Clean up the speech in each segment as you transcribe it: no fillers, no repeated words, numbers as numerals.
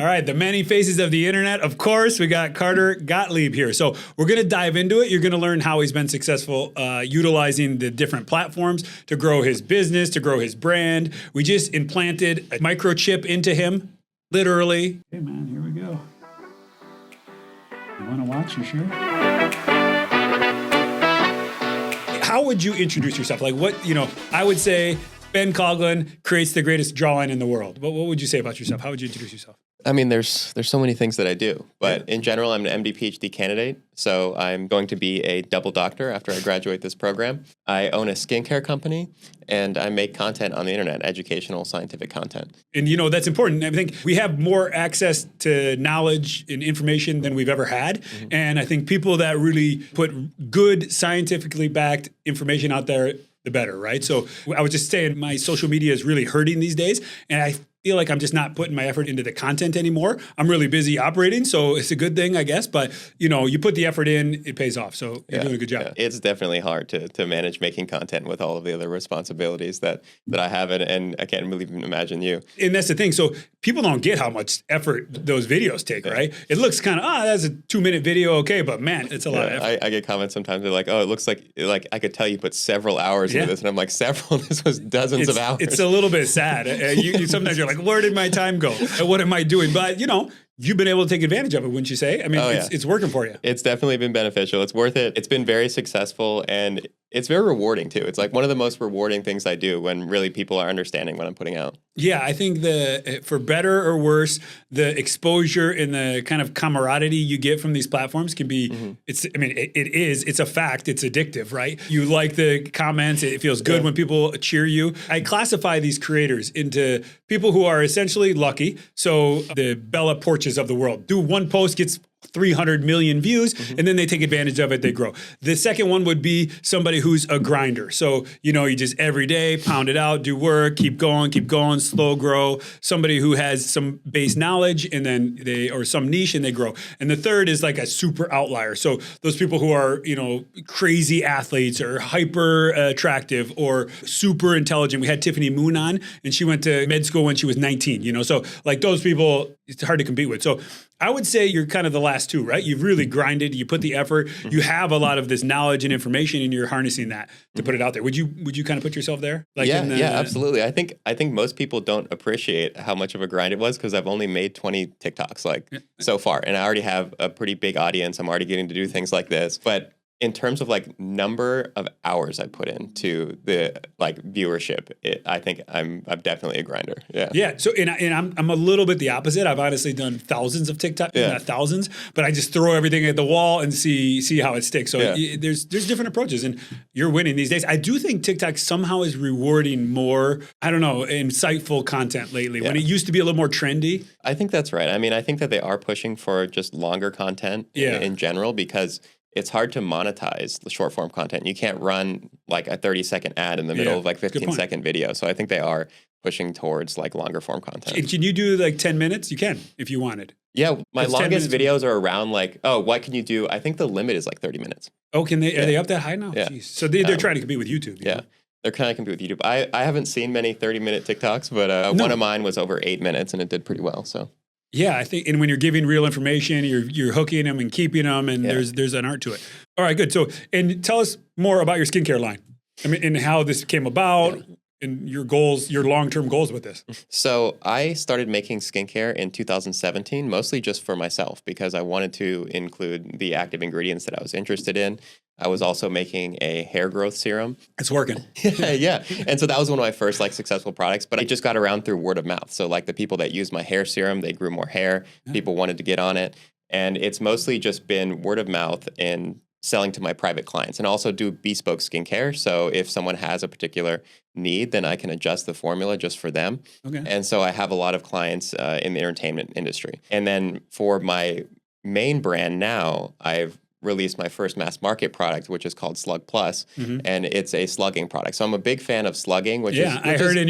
All right, the many faces of the internet. Of course, we got Carter Gottlieb here. So we're going to dive into it. You're going to learn how he's been successful utilizing the different platforms to grow his business, to grow his brand. We just implanted a microchip into him, literally. Hey, man, here we go. You want to watch? You sure? How would you introduce yourself? Like what, I would say Ben Coughlin creates the greatest jawline in the world. What would you say about yourself? How would you introduce yourself? I mean, there's so many things that I do, but in general, I'm an MD PhD candidate. So I'm going to be a double doctor after I graduate this program. I own a skincare company and I make content on the internet, educational, scientific content. And that's important. I think we have more access to knowledge and information than we've ever had. Mm-hmm. And I think people that really put good scientifically backed information out there, the better, right? So I was just saying my social media is really hurting these days. And I feel like I'm just not putting my effort into the content anymore. I'm really busy operating, so it's a good thing, I guess. But, you put the effort in, it pays off. So you're doing a good job. Yeah. It's definitely hard to manage making content with all of the other responsibilities that I have. And I can't really even imagine you. And that's the thing. So people don't get how much effort those videos take, right? It looks kind of, that's a 2-minute video, okay. But man, it's a lot of effort. I get comments sometimes. They're like, oh, it looks like I could tell you put several hours into this. And I'm like, several? This was dozens of hours. It's a little bit sad. Sometimes you're like, where did my time go? What am I doing? But, you've been able to take advantage of it, wouldn't you say? I mean, it's working for you. It's definitely been beneficial. It's worth it. It's been very successful and it's very rewarding too. It's like one of the most rewarding things I do when really people are understanding what I'm putting out. Yeah, I think for better or worse, the exposure and the kind of camaraderie you get from these platforms can be, it's a fact, it's addictive, right? You like the comments, it feels good when people cheer you. I classify these creators into people who are essentially lucky. So the Bella Porches of the world. Do one post, gets 300 million views, and then they take advantage of it, they grow. The second one would be somebody who's a grinder. So, you just every day pound it out, do work, keep going, slow grow. Somebody who has some base knowledge and then or some niche and they grow. And the third is like a super outlier. So those people who are, crazy athletes or hyper attractive or super intelligent. We had Tiffany Moon on and she went to med school when she was 19, so like those people, it's hard to compete with. So I would say you're kind of the last two, right? You've really grinded, you put the effort, you have a lot of this knowledge and information and you're harnessing that to put it out there. Would you kind of put yourself there? Yeah, absolutely. I think most people don't appreciate how much of a grind it was because I've only made 20 TikToks so far and I already have a pretty big audience. I'm already getting to do things like this. But in terms of number of hours I put into the viewership, I think I'm definitely a grinder. Yeah. Yeah. So and I'm a little bit the opposite. I've honestly done thousands of TikTok, not thousands, but I just throw everything at the wall and see how it sticks. So there's different approaches, and you're winning these days. I do think TikTok somehow is rewarding more, insightful content lately. When it used to be a little more trendy. I think that's right. I mean, I think that they are pushing for just longer content in general because it's hard to monetize the short form content. You can't run a 30-second ad in the middle of 15-second video. So I think they are pushing towards longer form content. And can you do 10 minutes? You can if you wanted. Yeah, my longest videos are around what can you do? I think the limit is 30 minutes. Oh, can they? Are they up that high now? Yeah. Jeez. So they're trying to compete with YouTube. Yeah. They're kind of compete with YouTube. I haven't seen many 30-minute TikToks, but one of mine was over 8 minutes and it did pretty well. So. Yeah, I think, and when you're giving real information, you're hooking them and keeping them, and there's an art to it. All right, good. So, and tell us more about your skincare line. And how this came about, and your goals, your long-term goals with this. So I started making skincare in 2017, mostly just for myself because I wanted to include the active ingredients that I was interested in. I was also making a hair growth serum. It's working. Yeah. And so that was one of my first successful products, but I just got around through word of mouth. So the people that used my hair serum, they grew more hair. People wanted to get on it. And it's mostly just been word of mouth and selling to my private clients, and also do bespoke skincare. So if someone has a particular need, then I can adjust the formula just for them. Okay. And so I have a lot of clients in the entertainment industry. And then for my main brand now, I've released my first mass market product, which is called Slug Plus, and it's a slugging product. So I'm a big fan of slugging, which is... I heard I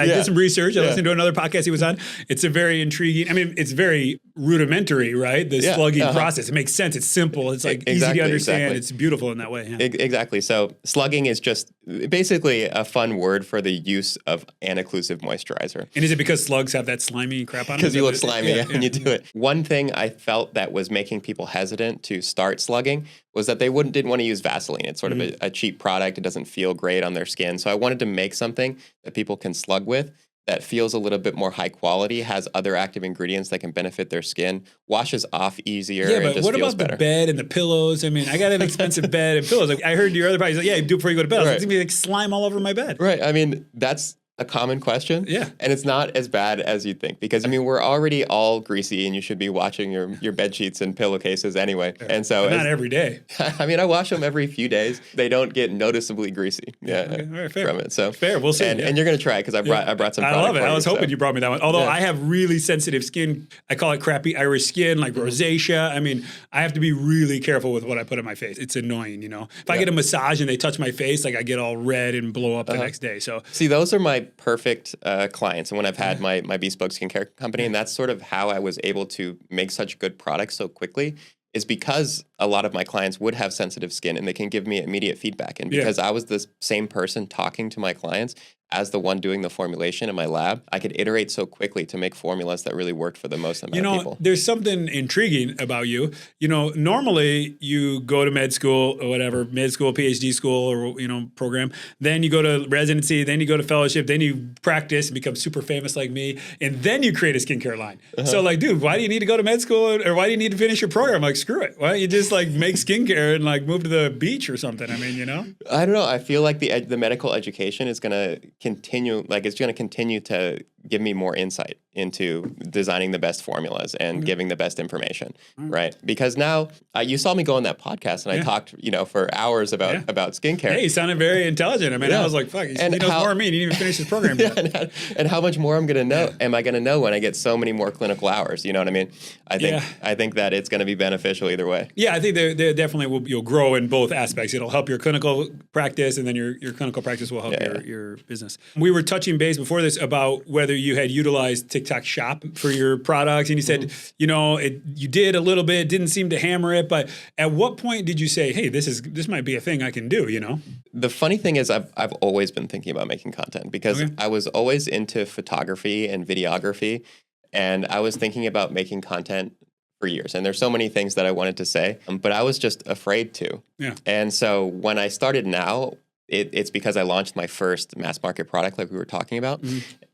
did some research. I listened to another podcast he was on. It's a very intriguing, I mean, it's very rudimentary, right? The slugging process. It makes sense. It's simple. It's like easy to understand. It's beautiful in that way. Yeah. Exactly. So slugging is just basically a fun word for the use of an-occlusive moisturizer. And is it because slugs have that slimy crap on them? Because you look slimy when you do it. One thing I felt that was making people hesitant to start slugging was that they didn't want to use Vaseline. It's sort of a cheap product. It doesn't feel great on their skin. So I wanted to make something that people can slug with that feels a little bit more high quality, has other active ingredients that can benefit their skin, washes off easier, but and just what feels about better. The bed and the pillows? I mean, I got an expensive bed and pillows. Like, I heard your other podcast, like, do it before you go to bed. It's going to be like slime all over my bed. Right. I mean, that's a common question. Yeah. And it's not as bad as you'd think because, I mean, we're already all greasy and you should be washing your bed sheets and pillowcases anyway. Yeah. And so... But not every day. I mean, I wash them every few days. They don't get noticeably greasy Okay. All right, fair. from it. So fair. We'll see. And you're going to try it because I brought some product I love it. for I was you, hoping you brought me that one. Although I have really sensitive skin. I call it crappy Irish skin, like rosacea. I mean, I have to be really careful with what I put on my face. It's annoying, you know. If I get a massage and they touch my face, like I get all red and blow up the next day. So see, those are my perfect clients. And when I've had my bespoke skincare company, and that's sort of how I was able to make such good products so quickly, is because a lot of my clients would have sensitive skin and they can give me immediate feedback. And because I was the same person talking to my clients as the one doing the formulation in my lab, I could iterate so quickly to make formulas that really worked for the most amount of people. There's something intriguing about you. You know, normally you go to med school or whatever, med school, PhD school or, program. Then you go to residency, then you go to fellowship, then you practice and become super famous like me. And then you create a skincare line. So like, dude, why do you need to go to med school or why do you need to finish your program? Like, screw it. Why don't you just like make skincare and like move to the beach or something? I mean, I don't know. I feel like the medical education is going to continue, like it's going to continue to give me more insight into designing the best formulas and giving the best information, right? Because now you saw me go on that podcast and I talked, for hours about skincare. Hey, you sounded very intelligent. I mean, I was like, fuck, he knows more than me. He didn't even finish his program yet. And how much more I'm going to know? Am I going to know when I get so many more clinical hours? You know what I mean? I think that it's going to be beneficial either way. Yeah, I think there definitely you'll grow in both aspects. It'll help your clinical practice, and then your clinical practice will help your business. We were touching base before this about whether you had utilized TikTok Shop for your products, and you said, you did a little bit, didn't seem to hammer it, but at what point did you say, hey, this might be a thing I can do, The funny thing is I've always been thinking about making content because I was always into photography and videography, and I was thinking about making content for years. And there's so many things that I wanted to say, but I was just afraid to. Yeah. And so when I started now, it's because I launched my first mass market product like we were talking about.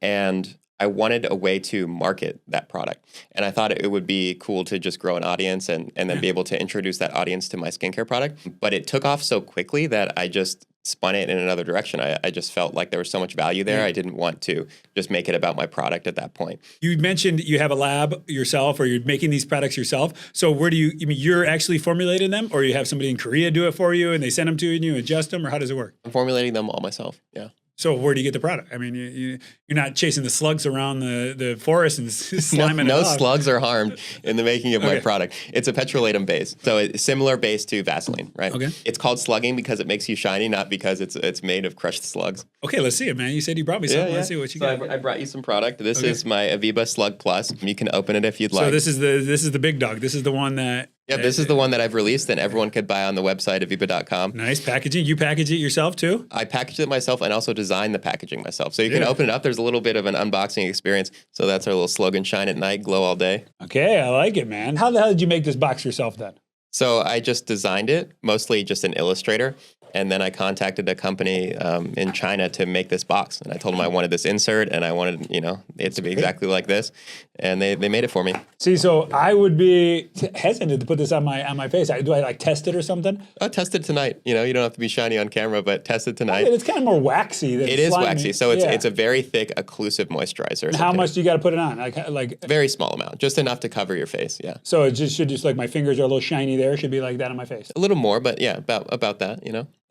And I wanted a way to market that product. And I thought it would be cool to just grow an audience and then be able to introduce that audience to my skincare product. But it took off so quickly that I just spun it in another direction. I just felt like there was so much value there. I didn't want to just make it about my product at that point. You mentioned you have a lab yourself or you're making these products yourself. So where do you're actually formulating them or you have somebody in Korea do it for you and they send them to you and you adjust them or how does it work? I'm formulating them all myself. Yeah. So where do you get the product? I mean, you're not chasing the slugs around the forest and slamming no it off. Slugs are harmed in the making of my product. It's a petrolatum base. So it's similar base to Vaseline, right? Okay. It's called slugging because it makes you shiny, not because it's made of crushed slugs. Okay, let's see it, man. You said you brought me something. Let's see what you got. I brought you some product. This is my Aviva Slug Plus. You can open it if you'd like. So this is the big dog. This is the one that... Yeah, this is the one that I've released and everyone could buy on the website, aviva.com. Nice packaging. You package it yourself too? I packaged it myself and also designed the packaging myself. So you can open it up. There's a little bit of an unboxing experience. So that's our little slogan, shine at night, glow all day. Okay, I like it, man. How the hell did you make this box yourself then? So I just designed it, mostly just in Illustrator. And then I contacted a company in China to make this box. And I told them I wanted this insert and I wanted, it to be exactly like this. And they made it for me. See, so I would be hesitant to put this on my face. Do I like test it or something? I'll test it tonight. You don't have to be shiny on camera, but test it tonight. It's kind of more waxy than it is slimy. Waxy. So it's a very thick, occlusive moisturizer. And how much do you got to put it on? Like very small amount, just enough to cover your face. Yeah. So it should just like my fingers are a little shiny there. It should be like that on my face. A little more, but yeah, about that.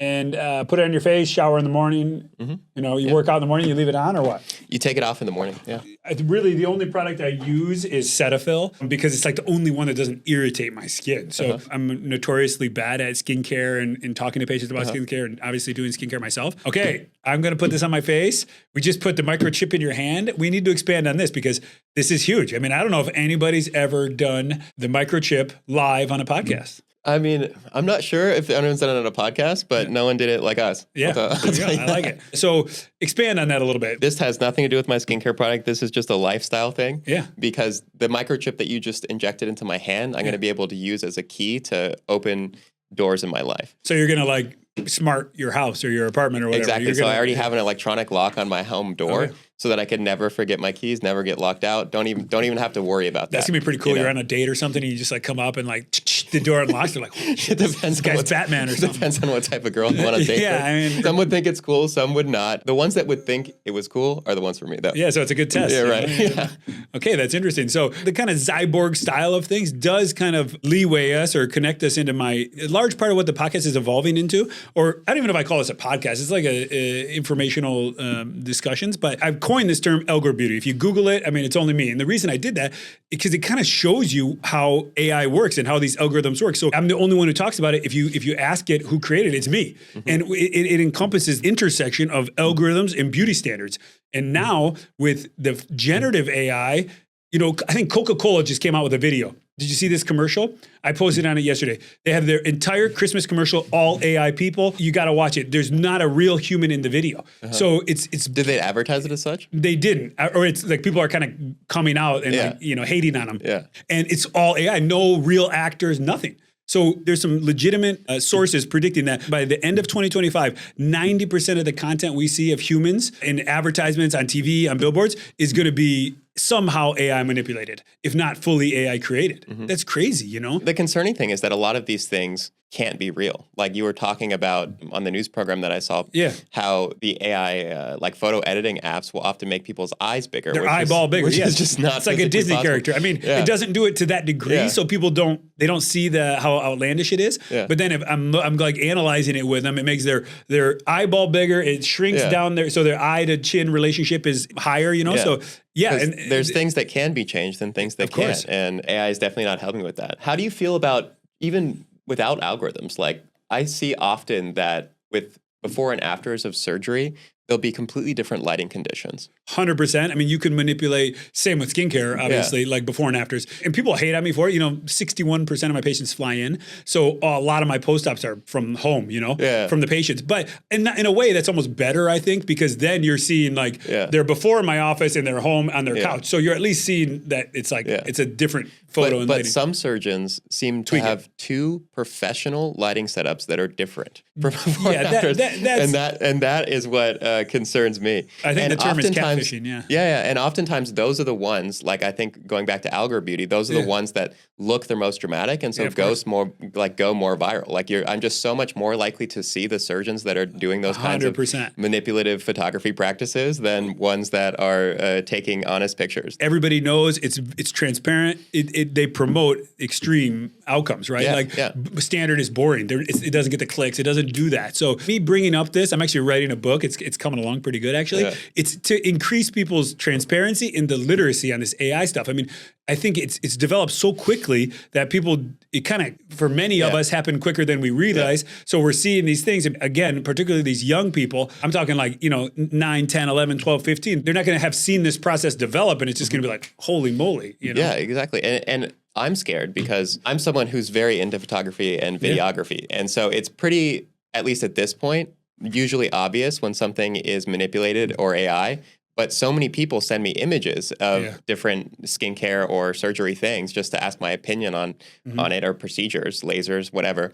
and put it on your face, shower in the morning. You know, you work out in the morning, you leave it on or what? You take it off in the morning. Yeah. Really, the only product I use is Cetaphil because it's like the only one that doesn't irritate my skin. So I'm notoriously bad at skincare and talking to patients about skincare and obviously doing skincare myself. Okay, I'm going to put this on my face. We just put the microchip in your hand. We need to expand on this because this is huge. I mean, I don't know if anybody's ever done the microchip live on a podcast. I mean, I'm not sure if anyone's done it on a podcast, but no one did it like us. Yeah, I like it. So expand on that a little bit. This has nothing to do with my skincare product. This is just a lifestyle thing. Yeah. Because the microchip that you just injected into my hand, I'm going to be able to use as a key to open doors in my life. So you're going to like smart your house or your apartment or whatever. Exactly. So I already have an electronic lock on my home door so that I could never forget my keys, never get locked out. Don't even have to worry about that. That's gonna be pretty cool. You know? You're on a date or something and you just like come up and like the door unlocks. They're like, oh, shit, it depends. This guy's Batman or something. Depends on what type of girl you want to date. Yeah, I mean, some would think it's cool, some would not. The ones that would think it was cool are the ones for me, though. Yeah, so it's a good test. Yeah, right. Yeah. Okay, that's interesting. So the kind of cyborg style of things does kind of leeway us or connect us into a large part of what the podcast is evolving into. Or I don't even know if I call this a podcast. It's like a informational discussions. But I've coined this term Elgar Beauty. If you Google it, I mean, it's only me. And the reason I did that because it kind of shows you how AI works and how these algorithms work. So I'm the only one who talks about it. If you ask it who created it, it's me. And it encompasses intersection of algorithms and beauty standards. And now with the generative AI, you know, I think Coca-Cola just came out with a video. Did you see this commercial? I posted on it yesterday. They have their entire Christmas commercial, all AI people. You got to watch it. There's not a real human in the video. So it's. Did they advertise it as such? They didn't, or it's like people are kind of coming out and like, you know, hating on them. Yeah. And it's all AI, no real actors, nothing. So there's some legitimate sources predicting that by the end of 2025, 90% of the content we see of humans in advertisements on TV, on billboards, is going to be somehow AI manipulated, if not fully AI created. That's crazy, you know? The concerning thing is that a lot of these things can't be real. Like you were talking about on the news program that I saw, how the AI, like photo editing apps will often make people's eyes bigger. Their eyeball bigger, which is just not. It's like a Disney character. I mean, it doesn't do it to that degree, so people don't see how outlandish it is. But then if I'm like analyzing it with them, it makes their eyeball bigger. It shrinks down there, so their eye to chin relationship is higher. You know, so. Yeah, and there's things that can be changed and things that can't, and AI is definitely not helping with that. How do you feel about even without algorithms? Like I see often that with before and afters of surgery, there'll be completely different lighting conditions. 100%. I mean, you can manipulate, same with skincare, obviously, like before and afters. And people hate on me for it. You know, 61% of my patients fly in. So a lot of my post-ops are from home, you know, from the patients. But in a way, that's almost better, I think, because then you're seeing like they're before in my office and they're home on their couch. So you're at least seeing that it's like, it's a different photo and lighting. But some surgeons seem to have two professional lighting setups that are different. And that is what concerns me. I think the term is catfishing, and oftentimes those are the ones, like I think going back to Algar Beauty, those are the ones that look the most dramatic and so go more viral. Like I'm just so much more likely to see the surgeons that are doing those kinds 100%. of manipulative photography practices than ones that are taking honest pictures. Everybody knows it's transparent. They promote extreme outcomes, right? Standard is boring. It doesn't get the clicks. It doesn't do that. So me bringing up this, I'm actually writing a book. It's coming along pretty good, actually. It's to increase people's transparency and the literacy on this AI stuff. I mean, I think it's developed so quickly that it kind of, for many of us, happened quicker than we realize. So we're seeing these things, again, particularly these young people. I'm talking like, 9, 10, 11, 12, 15. They're not going to have seen this process develop, and it's just going to be like, holy moly. Yeah, exactly. And I'm scared because I'm someone who's very into photography and videography. And so it's pretty, at least at this point, usually obvious when something is manipulated or AI. But so many people send me images of different skincare or surgery things just to ask my opinion on it, or procedures, lasers, whatever.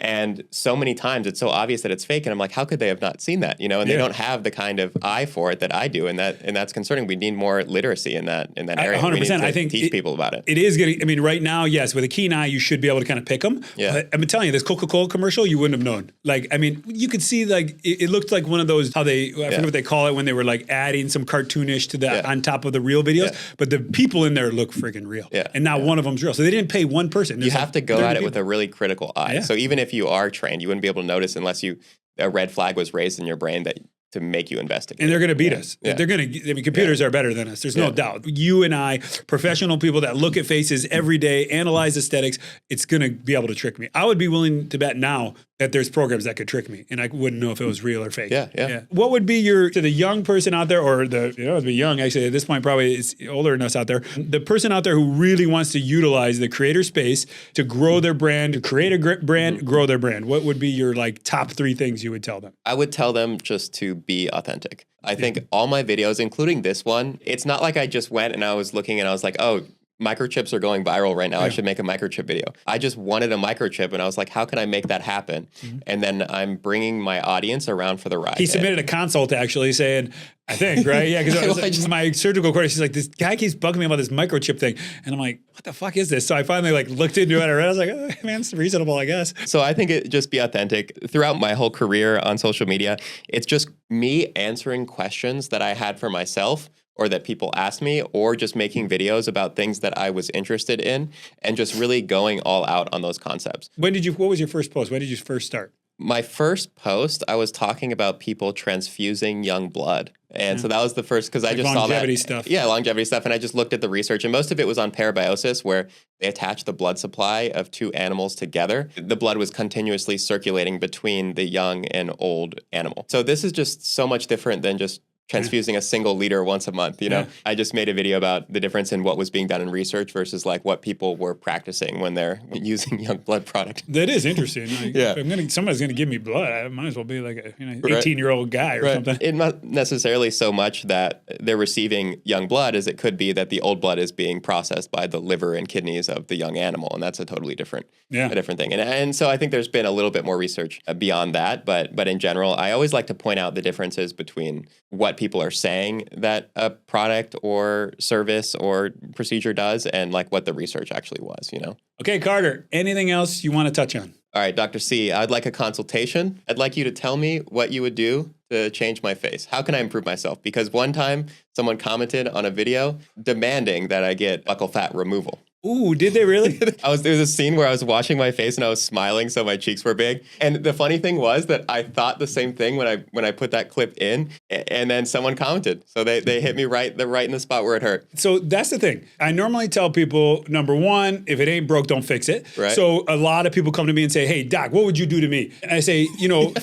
And so many times it's so obvious that it's fake. And I'm like, how could they have not seen that? And they don't have the kind of eye for it that I do. And that's concerning. We need more literacy in that area. 100%. We need to I think teach people about it. It is getting, I mean, right now, yes, with a keen eye, you should be able to kind of pick them. Yeah. But I've been telling you, this Coca-Cola commercial, you wouldn't have known. Like, I mean, you could see like, it looked like one of those, I forget what they call it when they were like adding some cartoonish to the on top of the real videos, but the people in there look friggin' real. And not one of them's real. So they didn't pay one person. You have to go at it with a really critical eye. So even if you are trained, you wouldn't be able to notice unless you a red flag was raised in your brain that to make you investigate. And they're going to beat us. Yeah. They're going to, I mean, computers are better than us. There's no doubt. You and I, professional people that look at faces every day, analyze aesthetics, it's going to be able to trick me. I would be willing to bet now that there's programs that could trick me and I wouldn't know if it was real or fake. Yeah. What would be to the young person out there, or it'd be young, actually, at this point, probably it's older than us out there, the person out there who really wants to utilize the creator space to grow their brand, to create a brand, grow their brand. What would be your like top 3 things you would tell them? I would tell them just to be authentic. I think all my videos, including this one, it's not like I just went and I was looking and I was like, oh, microchips are going viral right now. I should make a microchip video. I just wanted a microchip and I was like, how can I make that happen? And then I'm bringing my audience around for the ride. He submitted a consult actually saying, I think, right? Yeah, because my surgical coordinator, she's like, this guy keeps bugging me about this microchip thing. And I'm like, what the fuck is this? So I finally like looked into it. I was like, oh, man, it's reasonable, I guess. So I think it just be authentic. Throughout my whole career on social media, it's just me answering questions that I had for myself or that people asked me, or just making videos about things that I was interested in and just really going all out on those concepts. What was your first post? When did you first start? My first post, I was talking about people transfusing young blood. And so that was the first, because I just saw that. Longevity stuff. Yeah, longevity stuff. And I just looked at the research, and most of it was on parabiosis, where they attached the blood supply of 2 animals together. The blood was continuously circulating between the young and old animal. So this is just so much different than just transfusing a single liter once a month, you know? Yeah. I just made a video about the difference in what was being done in research versus like what people were practicing when they're using young blood product. That is interesting. Like, if somebody's going to give me blood, I might as well be like a 18-year-old guy or something. It's not necessarily so much that they're receiving young blood as it could be that the old blood is being processed by the liver and kidneys of the young animal. And that's a totally different, a different thing. And so I think there's been a little bit more research beyond that. But in general, I always like to point out the differences between what people are saying that a product or service or procedure does and like what the research actually was, you know? Okay, Carter, anything else you want to touch on? All right, Dr. C, I'd like a consultation. I'd like you to tell me what you would do to change my face. How can I improve myself? Because one time someone commented on a video demanding that I get buccal fat removal. Ooh, did they really? There was a scene where I was washing my face and I was smiling so my cheeks were big. And the funny thing was that I thought the same thing when I put that clip in, and then someone commented. So they hit me right in the spot where it hurt. So that's the thing. I normally tell people, number one, if it ain't broke, don't fix it. Right. So a lot of people come to me and say, hey, doc, what would you do to me? And I say,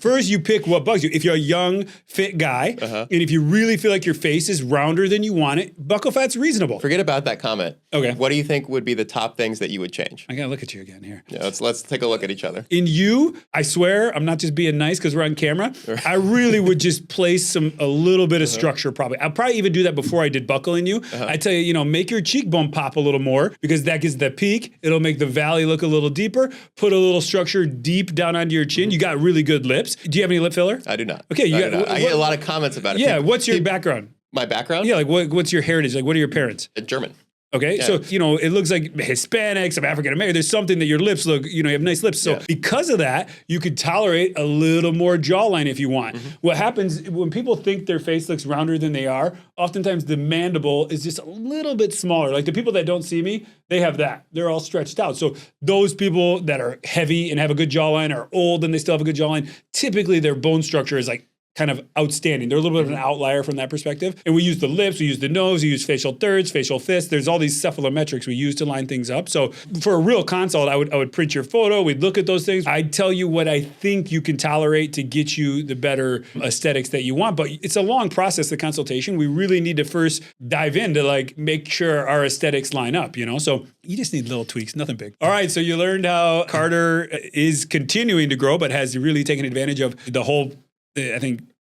first you pick what bugs you. If you're a young, fit guy, and if you really feel like your face is rounder than you want it, buccal fat's reasonable. Forget about that comment. Okay. What do you think would be the top things that you would change? I gotta look at you again here. Yeah, let's take a look at each other. In you, I swear, I'm not just being nice because we're on camera. I really would just place a little bit of structure probably. I'll probably even do that before I did buckle in you. I tell you, make your cheekbone pop a little more because that gives the peak. It'll make the valley look a little deeper. Put a little structure deep down onto your chin. You got really good lips. Do you have any lip filler? I do not. Okay, I get a lot of comments about it. Yeah, what's your background? My background? Yeah, like what's your heritage? Like what are your parents? German. Okay, yeah. So, it looks like Hispanic, some African American. There's something that your lips look, you have nice lips. So because of that, you could tolerate a little more jawline if you want. What happens when people think their face looks rounder than they are, oftentimes the mandible is just a little bit smaller. Like the people that don't see me, they have that. They're all stretched out. So those people that are heavy and have a good jawline are old and they still have a good jawline, typically their bone structure is like kind of outstanding. They're a little bit of an outlier from that perspective. And we use the lips, we use the nose, we use facial thirds, facial fists. There's all these cephalometrics we use to line things up. So for a real consult, I would print your photo, we'd look at those things. I'd tell you what I think you can tolerate to get you the better aesthetics that you want. But it's a long process, the consultation. We really need to first dive in to make sure our aesthetics line up, So you just need little tweaks, nothing big. All right, so you learned how Carter is continuing to grow, but has really taken advantage of the whole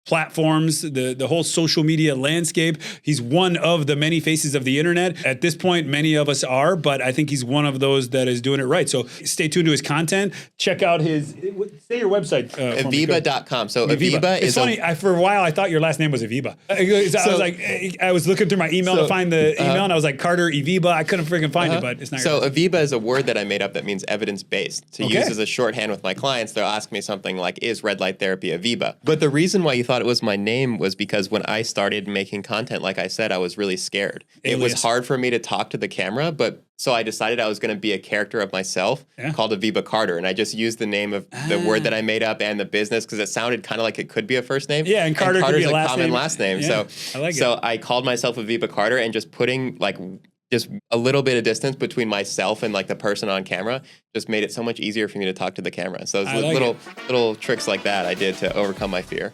platforms, the whole social media landscape. He's one of the many faces of the internet. At this point, many of us are, but I think he's one of those that is doing it right. So stay tuned to his content. Check out say your website. Aviva.com. So Aviva is funny. For a while, I thought your last name was Aviva. I was looking through my email to find the email, and I was like, Carter Aviva. I couldn't freaking find it, but it's not. So Aviva is a word that I made up that means evidence-based. To use as a shorthand with my clients, they'll ask me something like, is red light therapy Aviva? But the reason why you thought it was my name was because when I started making content, like I said, I was really scared. It was hard for me to talk to the camera, but So I decided I was going to be a character of myself called Aviva Carter. And I just used the name of the word that I made up and the business because it sounded kind of like it could be a first name. Yeah, and Carter Carter's could be a common name. last name. Yeah, I like so it. I called myself Aviva Carter, and just putting like just a little bit of distance between myself and like the person on camera just made it so much easier for me to talk to the camera. So those little tricks like that I did to overcome my fear.